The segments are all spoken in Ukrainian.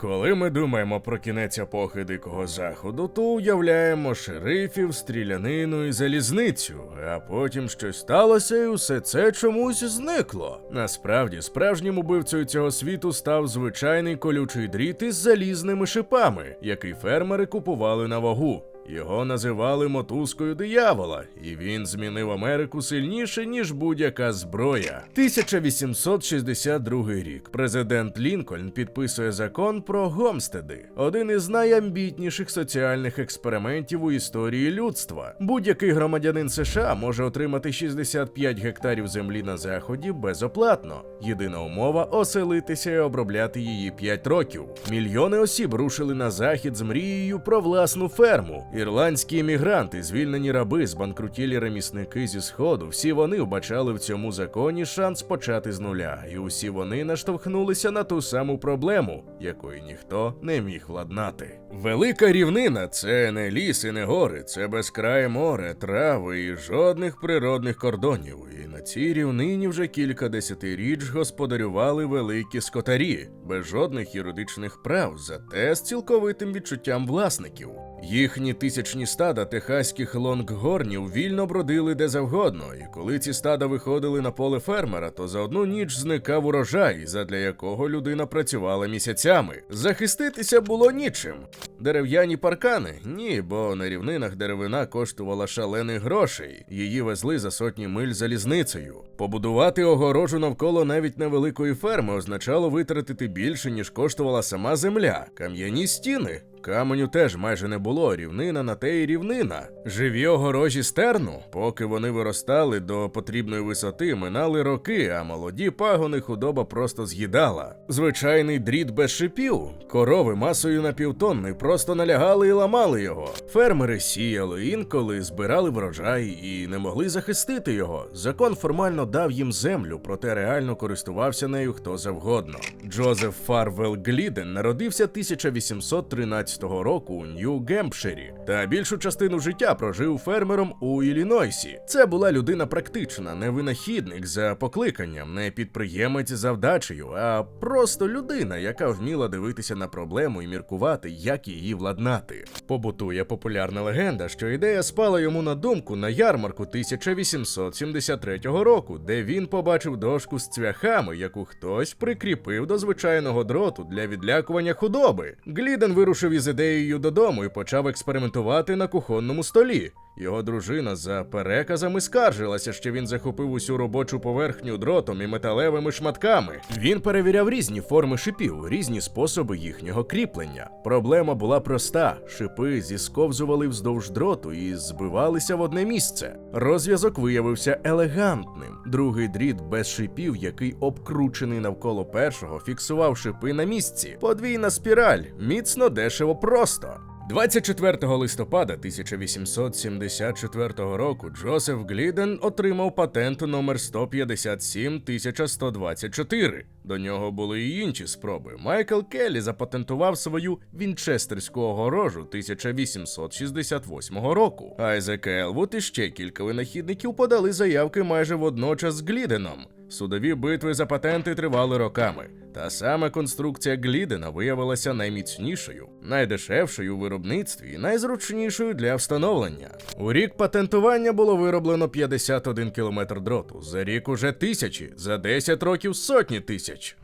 Коли ми думаємо про кінець епохи Дикого Заходу, то уявляємо шерифів, стрілянину і залізницю, а потім щось сталося і усе це чомусь зникло. Насправді, справжнім убивцею цього світу став звичайний колючий дріт із залізними шипами, який фермери купували на вагу. Його називали мотузкою диявола, і він змінив Америку сильніше, ніж будь-яка зброя. 1862 рік. Президент Лінкольн підписує закон про гомстеди. Один із найамбітніших соціальних експериментів у історії людства. Будь-який громадянин США може отримати 65 гектарів землі на Заході безоплатно. Єдина умова – оселитися і обробляти її 5 років. Мільйони осіб рушили на Захід з мрією про власну ферму. Ірландські іммігранти, звільнені раби, збанкрутілі ремісники зі Сходу, всі вони вбачали в цьому законі шанс почати з нуля, і усі вони наштовхнулися на ту саму проблему, якої ніхто не міг владнати. Велика рівнина – це не ліс і не гори, це безкрає море, трави і жодних природних кордонів. І на цій рівнині вже кілька десятиріч господарювали великі скотарі, без жодних юридичних прав, зате з цілковитим відчуттям власників. Їхні тисячні стада техаських лонггорнів вільно бродили де завгодно, і коли ці стада виходили на поле фермера, то за одну ніч зникав урожай, задля якого людина працювала місяцями. Захиститися було нічим. Дерев'яні паркани? Ні, бо на рівнинах деревина коштувала шалених грошей. Її везли за сотні миль залізницею. Побудувати огорожу навколо навіть невеликої ферми означало витратити більше, ніж коштувала сама земля. Кам'яні стіни? Каменю теж майже не було, рівнина на те й рівнина. Живі огорожі стерну? Поки вони виростали до потрібної висоти, минали роки, а молоді пагони худоба просто з'їдала. Звичайний дріт без шипів? Корови масою на півтонни просто налягали і ламали його. Фермери сіяли, інколи збирали врожай і не могли захистити його. Закон формально дав їм землю, проте реально користувався нею хто завгодно. Джозеф Фарвелл Гліден народився 1813 року у Нью-Гемпширі, та більшу частину життя прожив фермером у Іллінойсі. Це була людина практична, не винахідник за покликанням, не підприємець за вдачею, а просто людина, яка вміла дивитися на проблему і міркувати, як її владнати. Побутує популярна легенда, що ідея спала йому на думку на ярмарку 1873 року, де він побачив дошку з цвяхами, яку хтось прикріпив до звичайного дроту для відлякування худоби. Гліден вирушив із ідеєю додому і почав експериментувати на кухонному столі. Його дружина за переказами скаржилася, що він захопив усю робочу поверхню дротом і металевими шматками. Він перевіряв різні форми шипів, різні способи їхнього кріплення. Проблема була проста – шипи зісковзували вздовж дроту і збивалися в одне місце. Розв'язок виявився елегантним. Другий дріт без шипів, який обкручений навколо першого, фіксував шипи на місці. Подвійна спіраль, міцно, дешево, просто. 24 листопада 1874 року Джозеф Гліден отримав патент номер 157124. До нього були і інші спроби. Майкл Келлі запатентував свою Вінчестерську огорожу 1868 року. Айзек Елвуд і ще кілька винахідників подали заявки майже водночас з Гліденом. Судові битви за патенти тривали роками. Та саме конструкція Глідена виявилася найміцнішою, найдешевшою у виробництві і найзручнішою для встановлення. У рік патентування було вироблено 51 кілометр дроту, за рік уже тисячі, за 10 років сотні тисяч.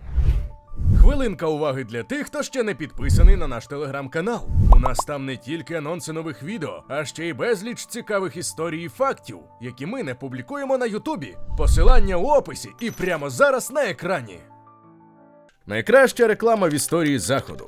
Хвилинка уваги для тих, хто ще не підписаний на наш телеграм-канал. У нас там не тільки анонси нових відео, а ще й безліч цікавих історій і фактів, які ми не публікуємо на Ютубі. Посилання у описі і прямо зараз на екрані. Найкраща реклама в історії Заходу.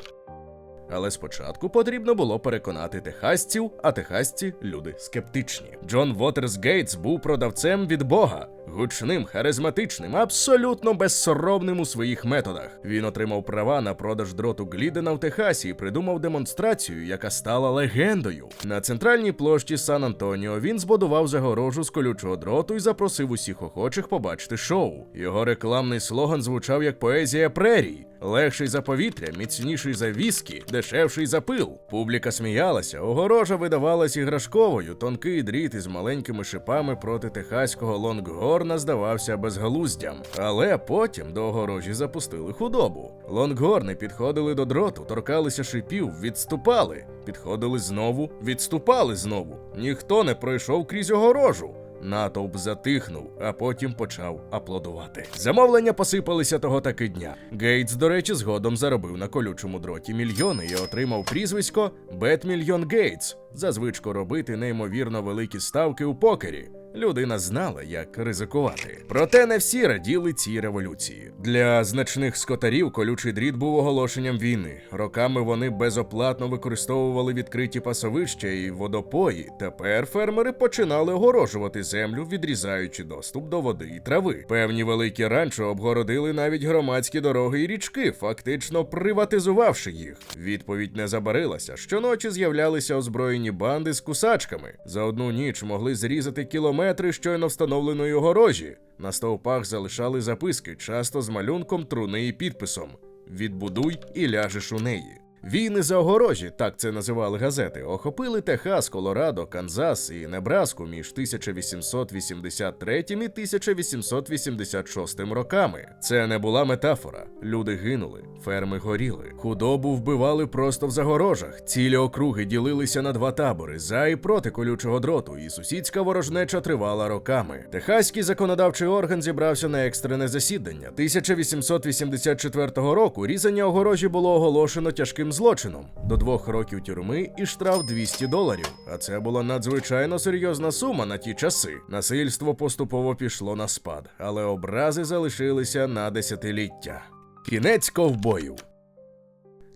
Але спочатку потрібно було переконати техасців, а техасці – люди скептичні. Джон Вотерс Гейтс був продавцем від Бога. Гучним, харизматичним, абсолютно безсоромним у своїх методах. Він отримав права на продаж дроту Глідена в Техасі і придумав демонстрацію, яка стала легендою. На центральній площі Сан-Антоніо він збудував загорожу з колючого дроту і запросив усіх охочих побачити шоу. Його рекламний слоган звучав як поезія прерій. Легший за повітря, міцніший за віскі, дешевший за пил. Публіка сміялася, огорожа видавалась іграшковою, тонкий дріт із маленькими шипами проти техаського лонггорну Лонггорна здавався безглуздям. Але потім до огорожі запустили худобу. Лонггорни підходили до дроту, торкалися шипів, відступали. Підходили знову, відступали знову. Ніхто не пройшов крізь огорожу. Натовп затихнув, а потім почав аплодувати. Замовлення посипалися того таки дня. Гейтс, до речі, згодом заробив на колючому дроті мільйони і отримав прізвисько «Бетмільйон Гейтс» за звичку робити неймовірно великі ставки у покері. Людина знала, як ризикувати. Проте не всі раділи цій революції. Для значних скотарів колючий дріт був оголошенням війни. Роками вони безоплатно використовували відкриті пасовища і водопої. Тепер фермери починали огорожувати землю, відрізаючи доступ до води і трави. Певні великі ранчо обгородили навіть громадські дороги і річки, фактично приватизувавши їх. Відповідь не забарилася. Щоночі з'являлися озброєні банди з кусачками. За одну ніч могли зрізати кілометри щойно встановленої огорожі. На стовпах залишали записки, часто з малюнком труни і підписом «Відбудуй і ляжеш у неї». Війни за огорожі, так це називали газети, охопили Техас, Колорадо, Канзас і Небраску між 1883 і 1886 роками. Це не була метафора. Люди гинули, ферми горіли, худобу вбивали просто в загорожах, цілі округи ділилися на два табори – за і проти колючого дроту, і сусідська ворожнеча тривала роками. Техаський законодавчий орган зібрався на екстрене засідання. 1884 року різання огорожі було оголошено тяжким злочином, до 2 років тюрми і штраф $200. А це була надзвичайно серйозна сума на ті часи. Насильство поступово пішло на спад, але образи залишилися на десятиліття. Кінець ковбоїв.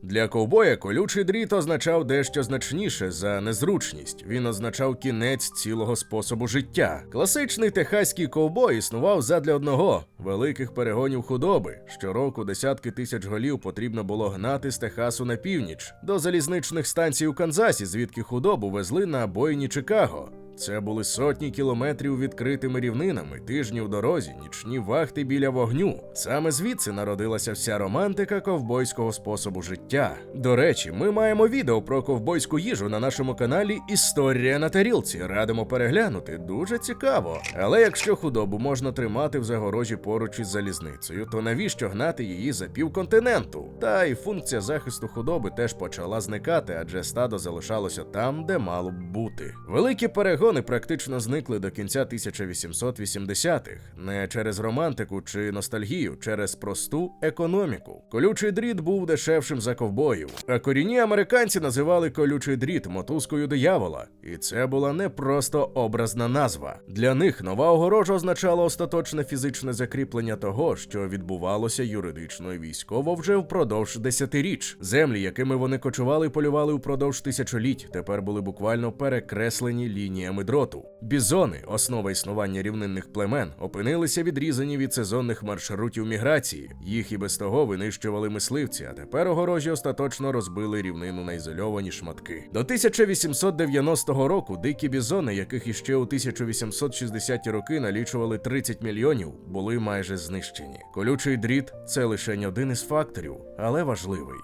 Для ковбоя колючий дріт означав дещо значніше за незручність. Він означав кінець цілого способу життя. Класичний техаський ковбой існував задля одного – великих перегонів худоби. Щороку десятки тисяч голів потрібно було гнати з Техасу на північ, до залізничних станцій у Канзасі, звідки худобу везли на бойні Чикаго. Це були сотні кілометрів відкритими рівнинами, тижні в дорозі, нічні вахти біля вогню. Саме звідси народилася вся романтика ковбойського способу життя. До речі, ми маємо відео про ковбойську їжу на нашому каналі «Історія на тарілці». Радимо переглянути, дуже цікаво. Але якщо худобу можна тримати в загорожі поруч із залізницею, то навіщо гнати її за півконтиненту? Та й функція захисту худоби теж почала зникати, адже стадо залишалося там, де мало б бути. Великі перегони практично зникли до кінця 1880-х. Не через романтику чи ностальгію, через просту економіку. Колючий дріт був дешевшим за ковбоїв. А корінні американці називали колючий дріт мотузкою диявола. І це була не просто образна назва. Для них нова огорожа означала остаточне фізичне закріплення того, що відбувалося юридично і військово вже впродовж десятиріч. Землі, якими вони кочували і полювали впродовж тисячоліть, тепер були буквально перекреслені лініями дроту. Бізони, основа існування рівнинних племен, опинилися відрізані від сезонних маршрутів міграції. Їх і без того винищували мисливці, а тепер огорожі остаточно розбили рівнину на ізольовані шматки. До 1890 року дикі бізони, яких іще у 1860-ті роки налічували 30 мільйонів, були майже знищені. Колючий дріт – це лише один із факторів, але важливий.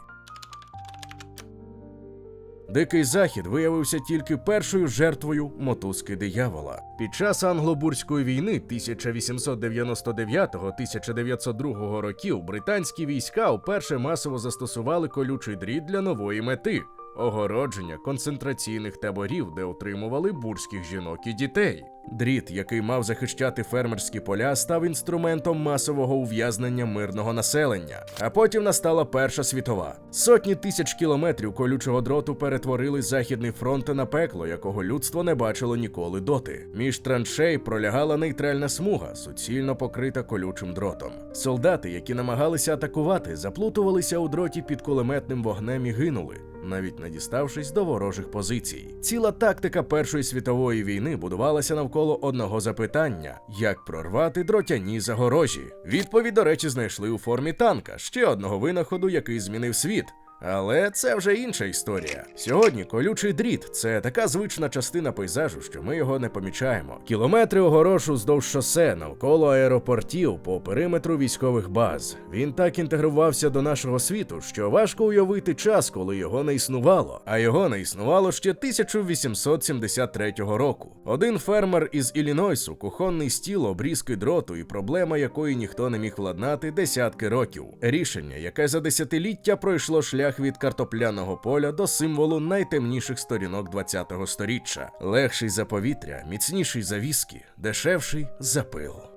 Дикий Захід виявився тільки першою жертвою мотузки диявола. Під час Англо-Бурської війни 1899-1902 років британські війська вперше масово застосували колючий дріт для нової мети – огородження концентраційних таборів, де утримували бурських жінок і дітей. Дріт, який мав захищати фермерські поля, став інструментом масового ув'язнення мирного населення. А потім настала Перша світова. Сотні тисяч кілометрів колючого дроту перетворили Західний фронт на пекло, якого людство не бачило ніколи доти. Між траншей пролягала нейтральна смуга, суцільно покрита колючим дротом. Солдати, які намагалися атакувати, заплутувалися у дроті під кулеметним вогнем і гинули, навіть не діставшись до ворожих позицій. Ціла тактика Першої світової війни будувалася навколо одного запитання – як прорвати дротяні загорожі? Відповідь, до речі, знайшли у формі танка, ще одного винаходу, який змінив світ. Але це вже інша історія. Сьогодні колючий дріт – це така звична частина пейзажу, що ми його не помічаємо. Кілометри огорож уздовж шосе, навколо аеропортів, по периметру військових баз. Він так інтегрувався до нашого світу, що важко уявити час, коли його не існувало. А його не існувало ще 1873 року. Один фермер із Іллінойсу, кухонний стіл, обрізки дроту і проблема, якої ніхто не міг владнати десятки років. Рішення, яке за десятиліття пройшло шлях від картопляного поля до символу найтемніших сторінок 20-го сторіччя. Легший за повітря, міцніший за віскі, дешевший за пил.